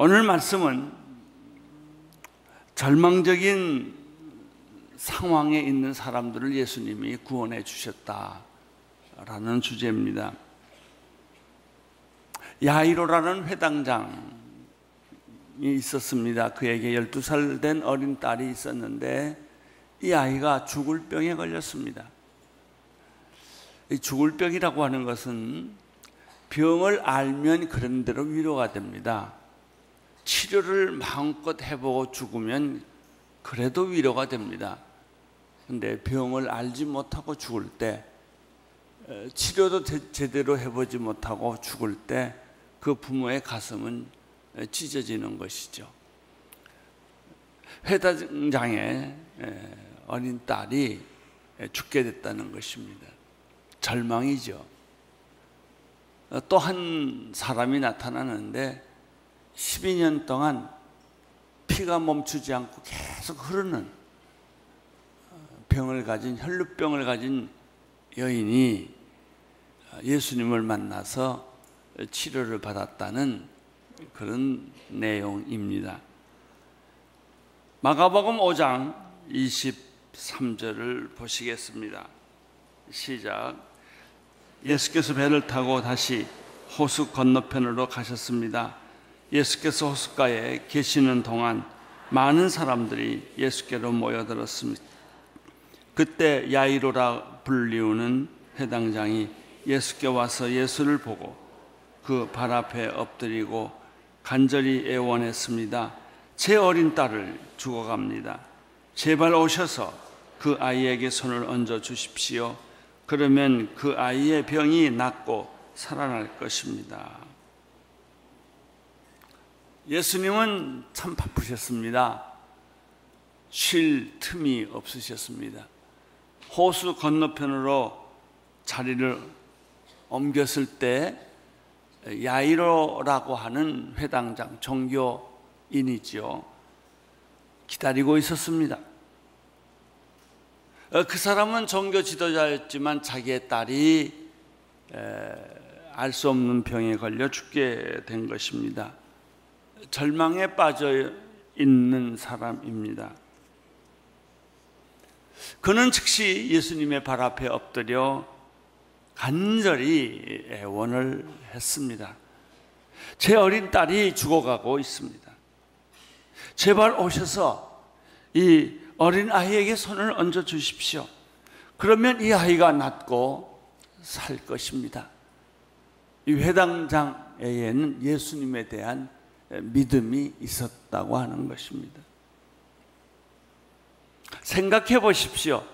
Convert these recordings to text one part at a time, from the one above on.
오늘 말씀은 절망적인 상황에 있는 사람들을 예수님이 구원해 주셨다라는 주제입니다. 야이로라는 회당장이 있었습니다. 그에게 12살 된 어린 딸이 있었는데 이 아이가 죽을 병에 걸렸습니다. 이 죽을 병이라고 하는 것은 병을 알면 그런 대로 위로가 됩니다. 치료를 마음껏 해보고 죽으면 그래도 위로가 됩니다. 그런데 병을 알지 못하고 죽을 때, 치료도 제대로 해보지 못하고 죽을 때 그 부모의 가슴은 찢어지는 것이죠. 회당장의 어린 딸이 죽게 됐다는 것입니다. 절망이죠. 또 한 사람이 나타나는데 12년 동안 피가 멈추지 않고 계속 흐르는 병을 가진, 혈루병을 가진 여인이 예수님을 만나서 치료를 받았다는 그런 내용입니다. 마가복음 5장 23절을 보시겠습니다. 시작. 예수께서 배를 타고 다시 호수 건너편으로 가셨습니다. 예수께서 호숫가에 계시는 동안 많은 사람들이 예수께로 모여들었습니다. 그때 야이로라 불리우는 회당장이 예수께 와서 예수를 보고 그 발 앞에 엎드리고 간절히 애원했습니다. 제 어린 딸을 죽어갑니다. 제발 오셔서 그 아이에게 손을 얹어 주십시오. 그러면 그 아이의 병이 낫고 살아날 것입니다. 예수님은 참 바쁘셨습니다. 쉴 틈이 없으셨습니다. 호수 건너편으로 자리를 옮겼을 때 야이로라고 하는 회당장, 종교인이죠. 기다리고 있었습니다. 그 사람은 종교 지도자였지만 자기의 딸이 알 수 없는 병에 걸려 죽게 된 것입니다. 절망에 빠져 있는 사람입니다. 그는 즉시 예수님의 발 앞에 엎드려 간절히 애원을 했습니다. 제 어린 딸이 죽어가고 있습니다. 제발 오셔서 이 어린 아이에게 손을 얹어 주십시오. 그러면 이 아이가 낫고 살 것입니다. 이 회당장에게는 예수님에 대한 믿음이 있었다고 하는 것입니다. 생각해 보십시오.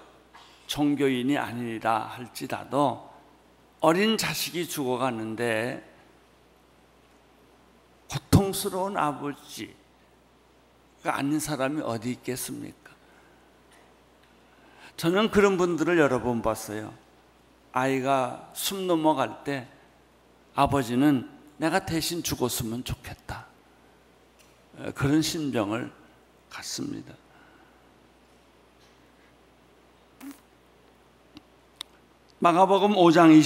종교인이 아니라 할지라도 어린 자식이 죽어가는데 고통스러운 아버지가 아닌 사람이 어디 있겠습니까? 저는 그런 분들을 여러 번 봤어요. 아이가 숨 넘어갈 때 아버지는 내가 대신 죽었으면 좋겠다, 그런 심정을 갖습니다. 마가복음 5장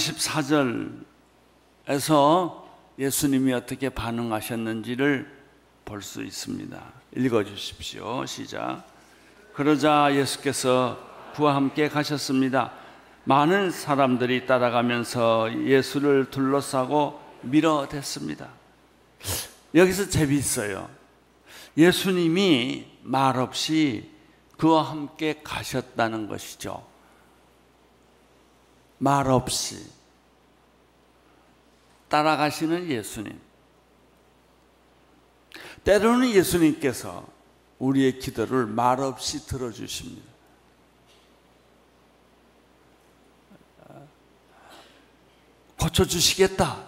24절에서 예수님이 어떻게 반응하셨는지를 볼 수 있습니다. 읽어주십시오. 시작. 그러자 예수께서 그와 함께 가셨습니다. 많은 사람들이 따라가면서 예수를 둘러싸고 밀어댔습니다. 여기서 재미있어요. 예수님이 말없이 그와 함께 가셨다는 것이죠. 말없이 따라가시는 예수님. 때로는 예수님께서 우리의 기도를 말없이 들어주십니다. 고쳐주시겠다,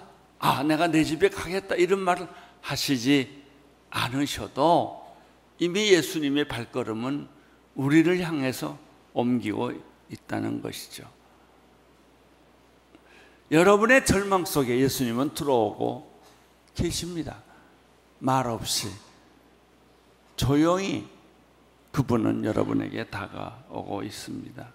내가 내 집에 가겠다, 이런 말을 하시지 않으셔도 이미 예수님의 발걸음은 우리를 향해서 옮기고 있다는 것이죠. 여러분의 절망 속에 예수님은 들어오고 계십니다. 말없이 조용히 그분은 여러분에게 다가오고 있습니다.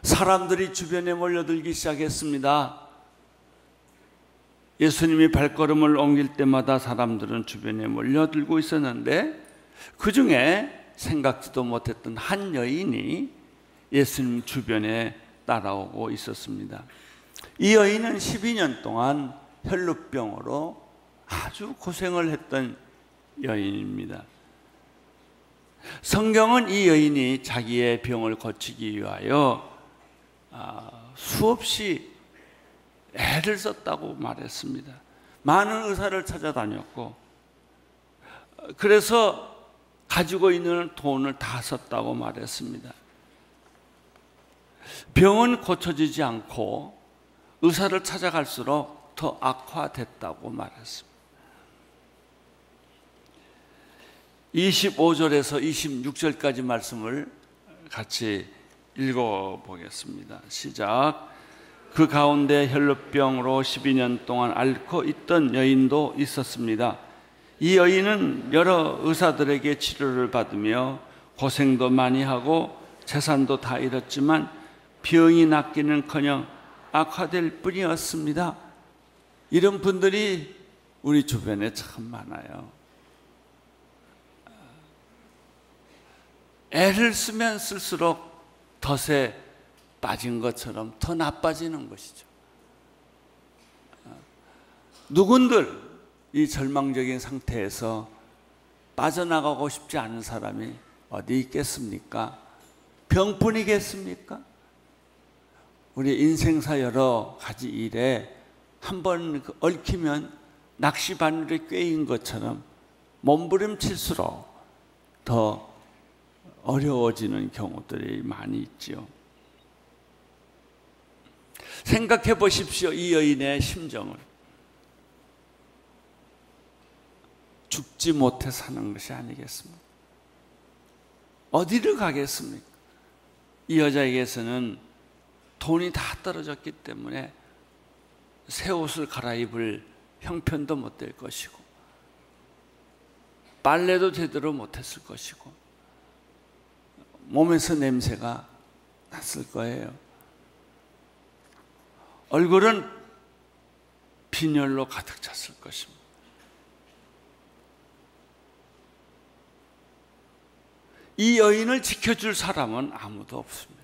사람들이 주변에 몰려들기 시작했습니다. 예수님이 발걸음을 옮길 때마다 사람들은 주변에 몰려들고 있었는데 그 중에 생각지도 못했던 한 여인이 예수님 주변에 따라오고 있었습니다. 이 여인은 12년 동안 혈루병으로 아주 고생을 했던 여인입니다. 성경은 이 여인이 자기의 병을 고치기 위하여 수없이 애를 썼다고 말했습니다. 많은 의사를 찾아다녔고 그래서 가지고 있는 돈을 다 썼다고 말했습니다. 병은 고쳐지지 않고 의사를 찾아갈수록 더 악화됐다고 말했습니다. 25절에서 26절까지 말씀을 같이 읽어보겠습니다. 시작. 그 가운데 혈루병으로 12년 동안 앓고 있던 여인도 있었습니다. 이 여인은 여러 의사들에게 치료를 받으며 고생도 많이 하고 재산도 다 잃었지만 병이 낫기는커녕 악화될 뿐이었습니다. 이런 분들이 우리 주변에 참 많아요. 애를 쓰면 쓸수록 덫에 빠진 것처럼 더 나빠지는 것이죠. 누군들 이 절망적인 상태에서 빠져나가고 싶지 않은 사람이 어디 있겠습니까? 병뿐이겠습니까? 우리 인생사 여러 가지 일에 한번 얽히면 낚시 바늘에 꿰인 것처럼 몸부림칠수록 더 어려워지는 경우들이 많이 있지요. 생각해 보십시오. 이 여인의 심정을. 죽지 못해 사는 것이 아니겠습니까? 어디를 가겠습니까? 이 여자에게서는 돈이 다 떨어졌기 때문에 새 옷을 갈아입을 형편도 못 될 것이고 빨래도 제대로 못했을 것이고 몸에서 냄새가 났을 거예요. 얼굴은 빈혈로 가득 찼을 것입니다. 이 여인을 지켜줄 사람은 아무도 없습니다.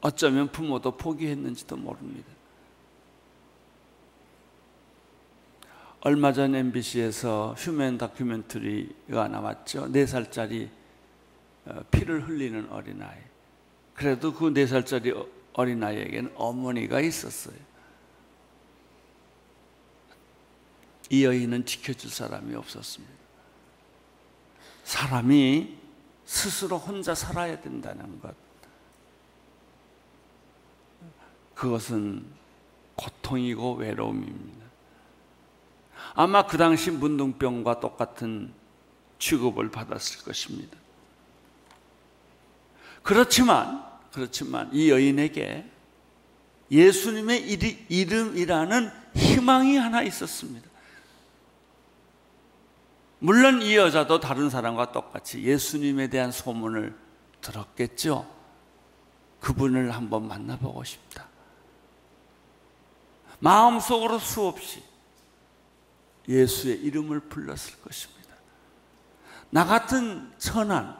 어쩌면 부모도 포기했는지도 모릅니다. 얼마 전 MBC에서 휴먼 다큐멘터리가 나왔죠. 4살짜리 피를 흘리는 어린아이. 그래도 그 4살짜리 어린아이에게는 어머니가 있었어요. 이 여인은 지켜줄 사람이 없었습니다. 사람이 스스로 혼자 살아야 된다는 것, 그것은 고통이고 외로움입니다. 아마 그 당시 문둥병과 똑같은 취급을 받았을 것입니다. 그렇지만 이 여인에게 예수님의 이름이라는 희망이 하나 있었습니다. 물론 이 여자도 다른 사람과 똑같이 예수님에 대한 소문을 들었겠죠. 그분을 한번 만나보고 싶다. 마음속으로 수없이 예수의 이름을 불렀을 것입니다. 나 같은 천한,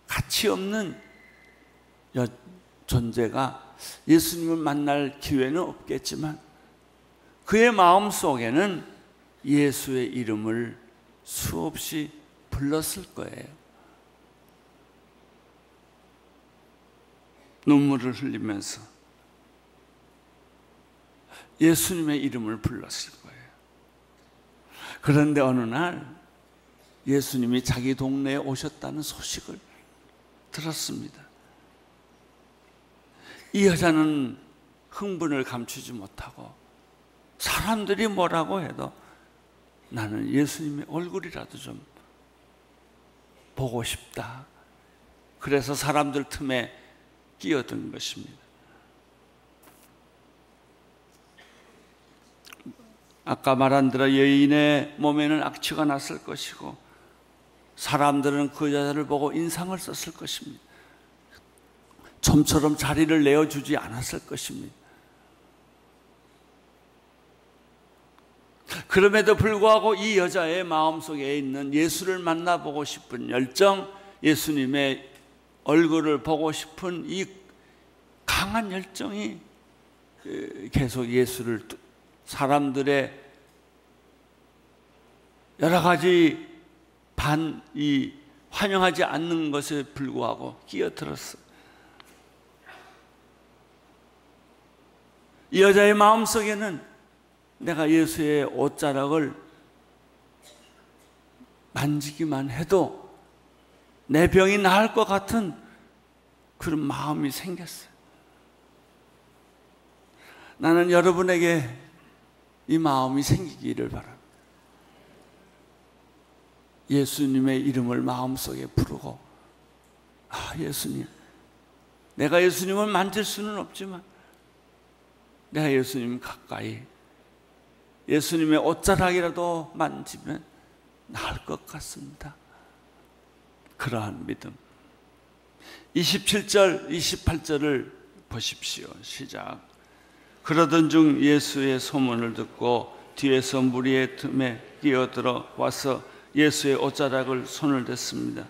가치 없는 존재가 예수님을 만날 기회는 없겠지만 그의 마음속에는 예수의 이름을 수없이 불렀을 거예요. 눈물을 흘리면서 예수님의 이름을 불렀을 거예요. 그런데 어느 날 예수님이 자기 동네에 오셨다는 소식을 들었습니다. 이 여자는 흥분을 감추지 못하고 사람들이 뭐라고 해도 나는 예수님의 얼굴이라도 좀 보고 싶다. 그래서 사람들 틈에 끼어든 것입니다. 아까 말한 대로 여인의 몸에는 악취가 났을 것이고 사람들은 그 여자를 보고 인상을 썼을 것입니다. 좀처럼 자리를 내어주지 않았을 것입니다. 그럼에도 불구하고 이 여자의 마음속에 있는 예수를 만나보고 싶은 열정, 예수님의 얼굴을 보고 싶은 이 강한 열정이 계속 예수를, 사람들의 여러 가지 환영하지 않는 것에 불구하고 끼어들었어. 이 여자의 마음속에는 내가 예수의 옷자락을 만지기만 해도 내 병이 나을 것 같은 그런 마음이 생겼어요. 나는 여러분에게 이 마음이 생기기를 바랍니다. 예수님의 이름을 마음속에 부르고, 예수님, 내가 예수님을 만질 수는 없지만 내가 예수님 가까이, 예수님의 옷자락이라도 만지면 나을 것 같습니다. 그러한 믿음. 27절, 28절을 보십시오. 시작. 그러던 중 예수의 소문을 듣고 뒤에서 무리의 틈에 끼어들어 와서 예수의 옷자락을 손을 댔습니다.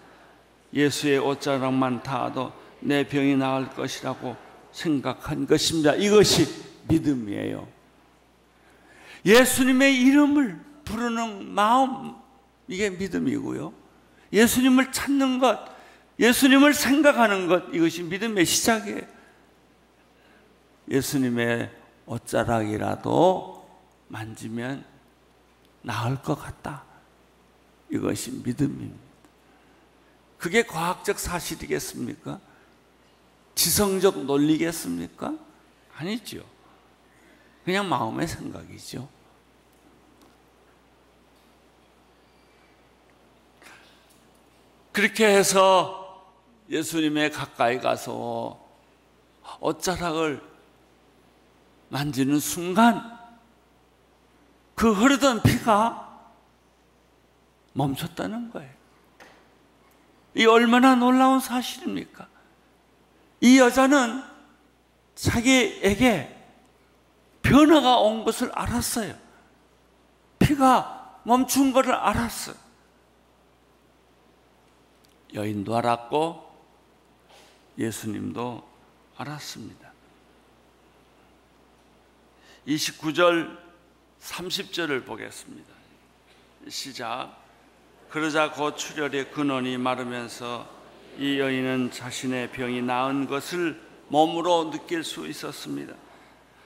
예수의 옷자락만 닿아도 내 병이 나을 것이라고 생각한 것입니다. 이것이 믿음이에요. 예수님의 이름을 부르는 마음, 이게 믿음이고요. 예수님을 찾는 것, 예수님을 생각하는 것, 이것이 믿음의 시작이에요. 예수님의 옷자락이라도 만지면 나을 것 같다. 이것이 믿음입니다. 그게 과학적 사실이겠습니까? 지성적 논리겠습니까? 아니죠. 그냥 마음의 생각이죠. 그렇게 해서 예수님의 가까이 가서 옷자락을 만지는 순간 그 흐르던 피가 멈췄다는 거예요. 이 얼마나 놀라운 사실입니까? 이 여자는 자기에게 변화가 온 것을 알았어요. 피가 멈춘 것을 알았어요. 여인도 알았고 예수님도 알았습니다. 29절 30절을 보겠습니다. 시작. 그러자 곧 출혈의 근원이 마르면서 이 여인은 자신의 병이 나은 것을 몸으로 느낄 수 있었습니다.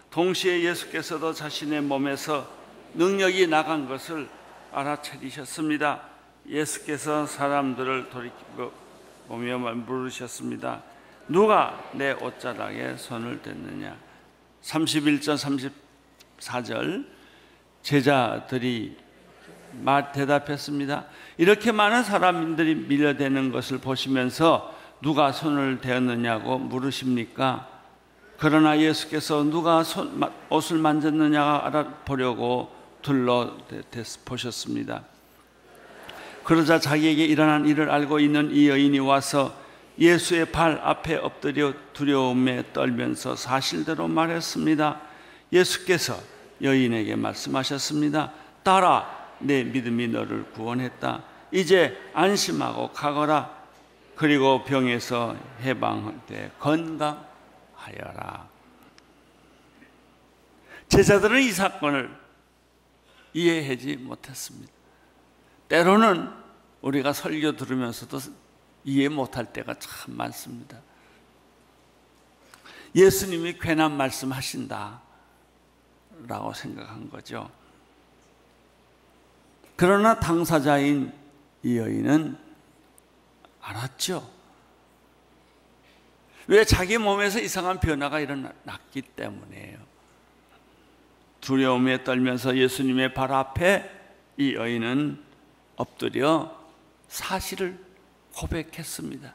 동시에 예수께서도 자신의 몸에서 능력이 나간 것을 알아차리셨습니다. 예수께서 사람들을 돌이켜보며 물으셨습니다. 누가 내 옷자락에 손을 댔느냐? 31절 34절 제자들이 대답했습니다. 이렇게 많은 사람들이 밀려대는 것을 보시면서 누가 손을 대었느냐고 물으십니까? 그러나 예수께서 누가 옷을 만졌느냐 알아보려고 둘러보셨습니다. 그러자 자기에게 일어난 일을 알고 있는 이 여인이 와서 예수의 발 앞에 엎드려 두려움에 떨면서 사실대로 말했습니다. 예수께서 여인에게 말씀하셨습니다. 딸아, 내 믿음이 너를 구원했다. 이제 안심하고 가거라. 그리고 병에서 해방돼 건강하여라. 제자들은 이 사건을 이해하지 못했습니다. 때로는 우리가 설교 들으면서도 이해 못할 때가 참 많습니다. 예수님이 괜한 말씀하신다 라고 생각한 거죠. 그러나 당사자인 이 여인은 알았죠. 왜? 자기 몸에서 이상한 변화가 일어났기 때문이에요. 두려움에 떨면서 예수님의 발 앞에 이 여인은 엎드려 사실을 고백했습니다.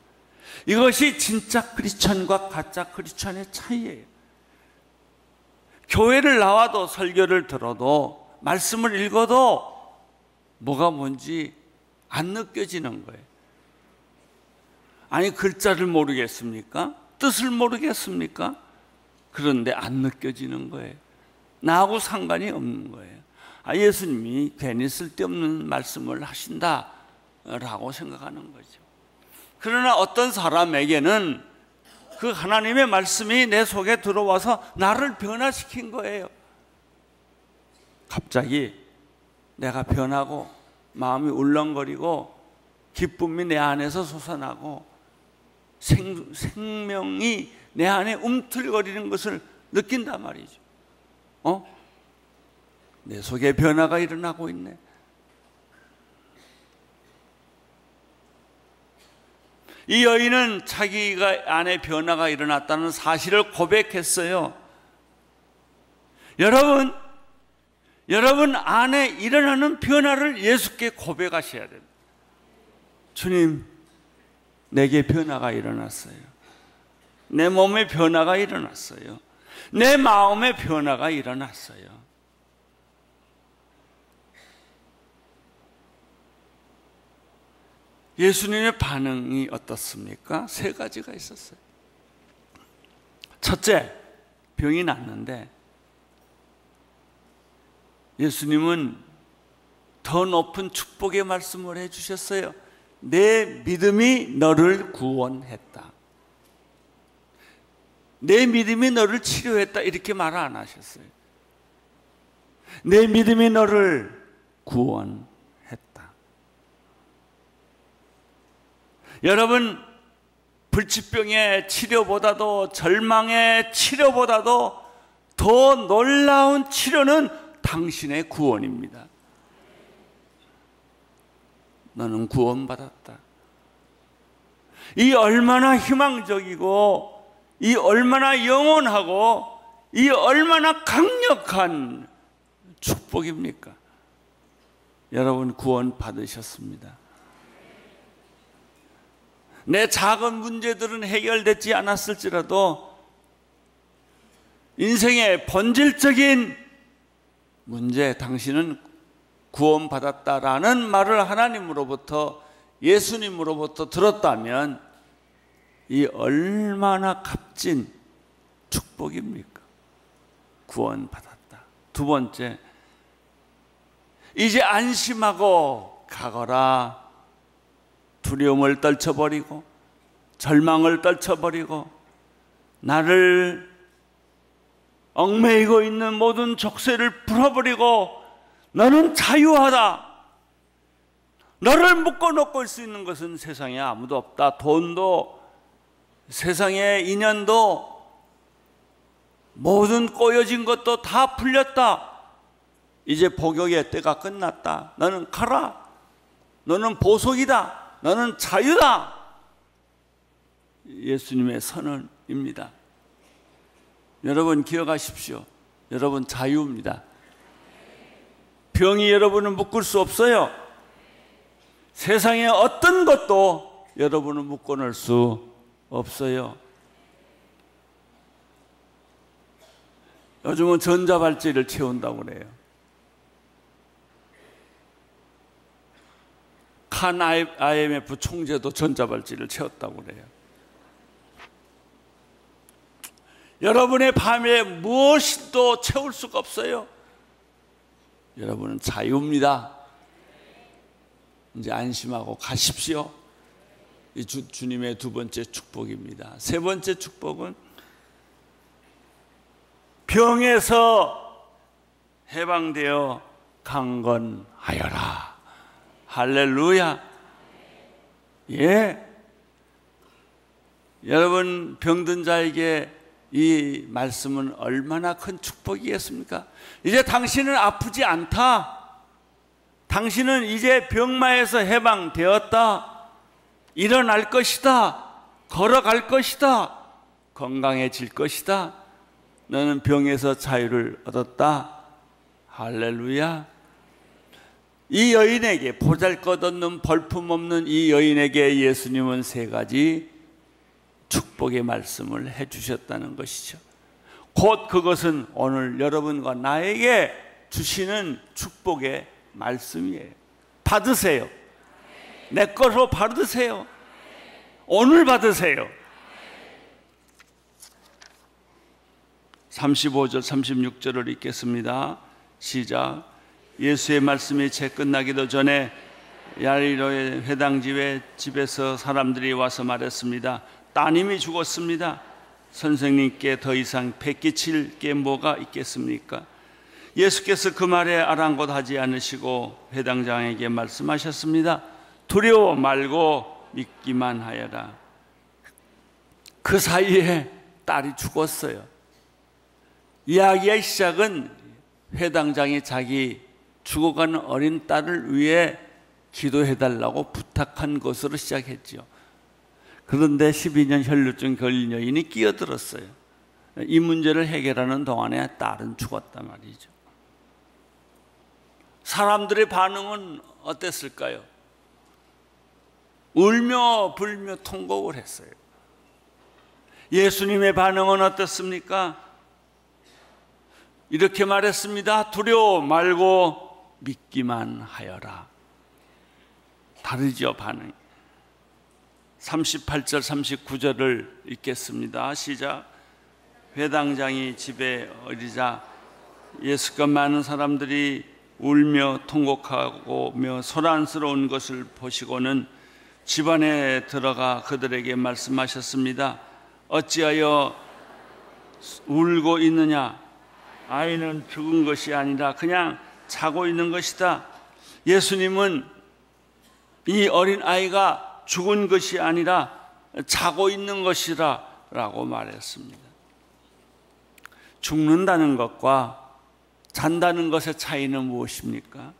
이것이 진짜 크리스천과 가짜 크리스천의 차이예요. 교회를 나와도 설교를 들어도 말씀을 읽어도 뭐가 뭔지 안 느껴지는 거예요. 아니, 글자를 모르겠습니까? 뜻을 모르겠습니까? 그런데 안 느껴지는 거예요. 나하고 상관이 없는 거예요. 예수님이 괜히 쓸데없는 말씀을 하신다라고 생각하는 거죠. 그러나 어떤 사람에게는 그 하나님의 말씀이 내 속에 들어와서 나를 변화시킨 거예요. 갑자기 내가 변하고 마음이 울렁거리고 기쁨이 내 안에서 솟아나고 생명이 내 안에 움틀거리는 것을 느낀단 말이죠. 내 속에 변화가 일어나고 있네. 이 여인은 자기가 안에 변화가 일어났다는 사실을 고백했어요. 여러분 안에 일어나는 변화를 예수께 고백하셔야 됩니다. 주님, 내게 변화가 일어났어요. 내 몸에 변화가 일어났어요. 내 마음에 변화가 일어났어요. 예수님의 반응이 어떻습니까? 세 가지가 있었어요. 첫째, 병이 났는데 예수님은 더 높은 축복의 말씀을 해주셨어요. 내 믿음이 너를 구원했다. 내 믿음이 너를 치료했다. 이렇게 말 안 하셨어요. 내 믿음이 너를 구원했다. 여러분, 불치병의 치료보다도, 절망의 치료보다도 더 놀라운 치료는 당신의 구원입니다. 너는 구원받았다. 이 얼마나 희망적이고, 이 얼마나 영원하고, 이 얼마나 강력한 축복입니까? 여러분, 구원 받으셨습니다. 내 작은 문제들은 해결되지 않았을지라도 인생의 본질적인 문제, 당신은 구원받았다라는 말을 하나님으로부터, 예수님으로부터 들었다면 이 얼마나 값진 축복입니까? 구원받았다. 두 번째, 이제 안심하고 가거라. 두려움을 떨쳐버리고 절망을 떨쳐버리고 나를 얽매이고 있는 모든 족쇄를 풀어버리고 너는 자유하다. 너를 묶어놓고 있을 수 있는 것은 세상에 아무도 없다. 돈도, 세상의 인연도, 모든 꼬여진 것도 다 풀렸다. 이제 복역의 때가 끝났다. 너는 가라. 너는 보석이다. 너는 자유다. 예수님의 선언입니다. 여러분 기억하십시오. 여러분 자유입니다. 병이 여러분을 묶을 수 없어요. 세상의 어떤 것도 여러분을 묶어놓을 수 없어요. 요즘은 전자발찌를 채운다고 그래요. 칸 IMF 총재도 전자발찌를 채웠다고 그래요. 여러분의 밤에 무엇도 채울 수가 없어요. 여러분은 자유입니다. 이제 안심하고 가십시오. 이 주님의 두 번째 축복입니다. 세 번째 축복은 병에서 해방되어 강건하여라. 할렐루야. 예. 여러분, 병든 자에게 이 말씀은 얼마나 큰 축복이겠습니까? 이제 당신은 아프지 않다. 당신은 이제 병마에서 해방되었다. 일어날 것이다. 걸어갈 것이다. 건강해질 것이다. 너는 병에서 자유를 얻었다. 할렐루야. 이 여인에게, 보잘것없는 볼품없는 이 여인에게 예수님은 세 가지 축복의 말씀을 해주셨다는 것이죠. 곧 그것은 오늘 여러분과 나에게 주시는 축복의 말씀이에요. 받으세요. 내 것으로 받으세요. 오늘 받으세요. 35절 36절을 읽겠습니다. 시작. 예수의 말씀이 채 끝나기도 전에 야이로의 회당집에 집에서 사람들이 와서 말했습니다. 따님이 죽었습니다. 선생님께 더 이상 패기칠 게 뭐가 있겠습니까? 예수께서 그 말에 아랑곳하지 않으시고 회당장에게 말씀하셨습니다. 두려워 말고 믿기만 하여라. 그 사이에 딸이 죽었어요. 이야기의 시작은 회당장이 자기 죽어가는 어린 딸을 위해 기도해달라고 부탁한 것으로 시작했죠. 그런데 12년 혈루증 걸린 여인이 끼어들었어요. 이 문제를 해결하는 동안에 딸은 죽었단 말이죠. 사람들의 반응은 어땠을까요? 울며 불며 통곡을 했어요. 예수님의 반응은 어떻습니까? 이렇게 말했습니다. 두려워 말고 믿기만 하여라. 다르죠, 반응이. 38절 39절을 읽겠습니다. 시작. 회당장이 집에 어리자 예수께 많은 사람들이 울며 통곡하고며 소란스러운 것을 보시고는 집안에 들어가 그들에게 말씀하셨습니다. 어찌하여 울고 있느냐? 아이는 죽은 것이 아니라 그냥 자고 있는 것이다. 예수님은 이 어린 아이가 죽은 것이 아니라 자고 있는 것이라 라고 말했습니다. 죽는다는 것과 잔다는 것의 차이는 무엇입니까?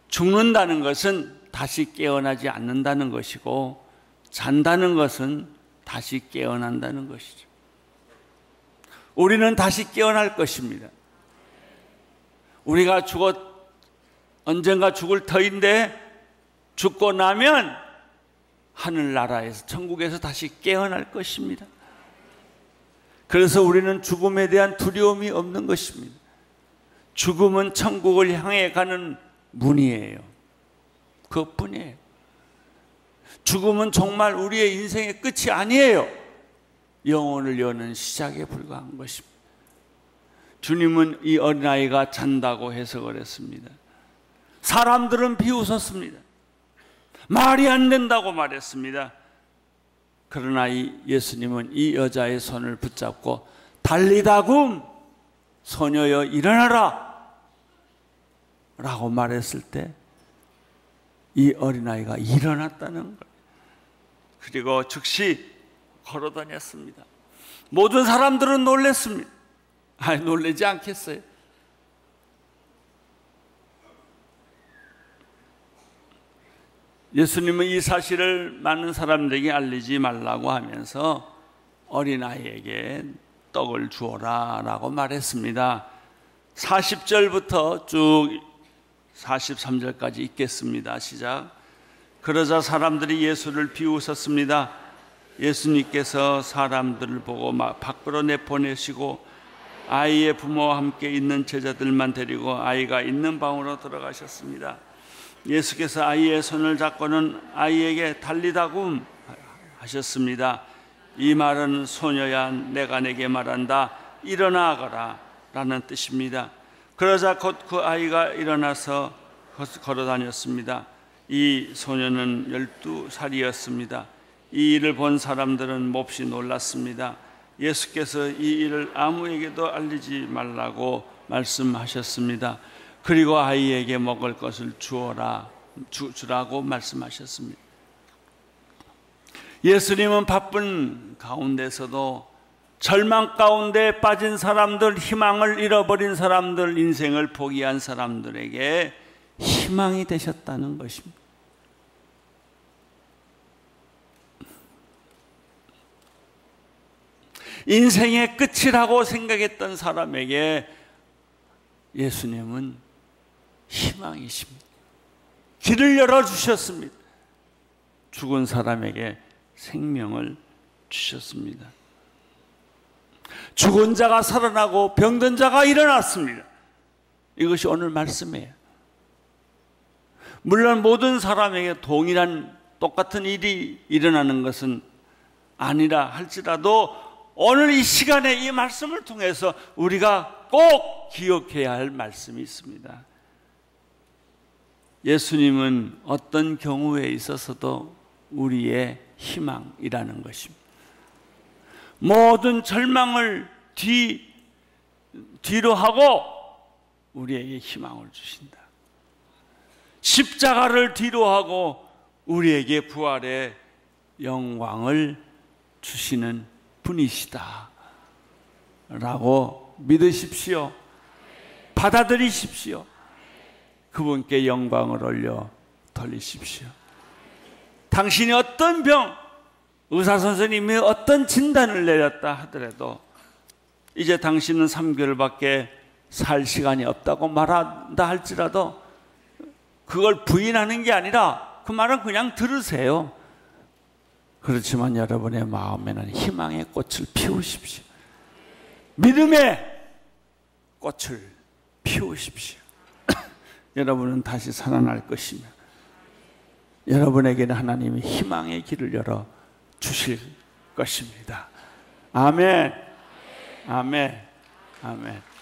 죽는다는 것은 다시 깨어나지 않는다는 것이고, 잔다는 것은 다시 깨어난다는 것이죠. 우리는 다시 깨어날 것입니다. 우리가 언젠가 죽을 터인데 죽고 나면 하늘나라에서, 천국에서 다시 깨어날 것입니다. 그래서 우리는 죽음에 대한 두려움이 없는 것입니다. 죽음은 천국을 향해 가는 문이에요. 그것뿐이에요. 죽음은 정말 우리의 인생의 끝이 아니에요. 영혼을 여는 시작에 불과한 것입니다. 주님은 이 어린아이가 잔다고 해석을 했습니다. 사람들은 비웃었습니다. 말이 안 된다고 말했습니다. 그러나 예수님은 이 여자의 손을 붙잡고 달리다굼 소녀여 일어나라 라고 말했을 때 이 어린아이가 일어났다는 거예요. 그리고 즉시 걸어다녔습니다. 모든 사람들은 놀랐습니다. 아니, 놀라지 않겠어요? 예수님은 이 사실을 많은 사람들에게 알리지 말라고 하면서 어린아이에게 떡을 주어라 라고 말했습니다. 40절부터 쭉 43절까지 읽겠습니다. 시작. 그러자 사람들이 예수를 비웃었습니다. 예수님께서 사람들을 보고 밖으로 내보내시고 아이의 부모와 함께 있는 제자들만 데리고 아이가 있는 방으로 들어가셨습니다. 예수께서 아이의 손을 잡고는 아이에게 달리다굼 하셨습니다. 이 말은 소녀야 내가 내게 말한다 일어나거라 라는 뜻입니다. 그러자 곧 그 아이가 일어나서 걸어 다녔습니다. 이 소녀는 12살이었습니다. 이 일을 본 사람들은 몹시 놀랐습니다. 예수께서 이 일을 아무에게도 알리지 말라고 말씀하셨습니다. 그리고 아이에게 먹을 것을 주라고 말씀하셨습니다. 예수님은 바쁜 가운데서도 절망 가운데 빠진 사람들, 희망을 잃어버린 사람들, 인생을 포기한 사람들에게 희망이 되셨다는 것입니다. 인생의 끝이라고 생각했던 사람에게 예수님은 희망이십니다. 길을 열어주셨습니다. 죽은 사람에게 생명을 주셨습니다. 죽은 자가 살아나고 병든 자가 일어났습니다. 이것이 오늘 말씀이에요. 물론 모든 사람에게 동일한 똑같은 일이 일어나는 것은 아니라 할지라도 오늘 이 시간에 이 말씀을 통해서 우리가 꼭 기억해야 할 말씀이 있습니다. 예수님은 어떤 경우에 있어서도 우리의 희망이라는 것입니다. 모든 절망을 뒤로 하고 우리에게 희망을 주신다. 십자가를 뒤로 하고 우리에게 부활의 영광을 주시는 분이시다 라고 믿으십시오. 받아들이십시오. 그분께 영광을 올려 돌리십시오. 당신이 어떤 병, 의사 선생님이 어떤 진단을 내렸다 하더라도 이제 당신은 3개월밖에 살 시간이 없다고 말한다 할지라도 그걸 부인하는 게 아니라 그 말은 그냥 들으세요. 그렇지만 여러분의 마음에는 희망의 꽃을 피우십시오. 믿음의 꽃을 피우십시오. 여러분은 다시 살아날 것이며 여러분에게는 하나님이 희망의 길을 열어 주실 것입니다. 아멘. 아멘. 아멘.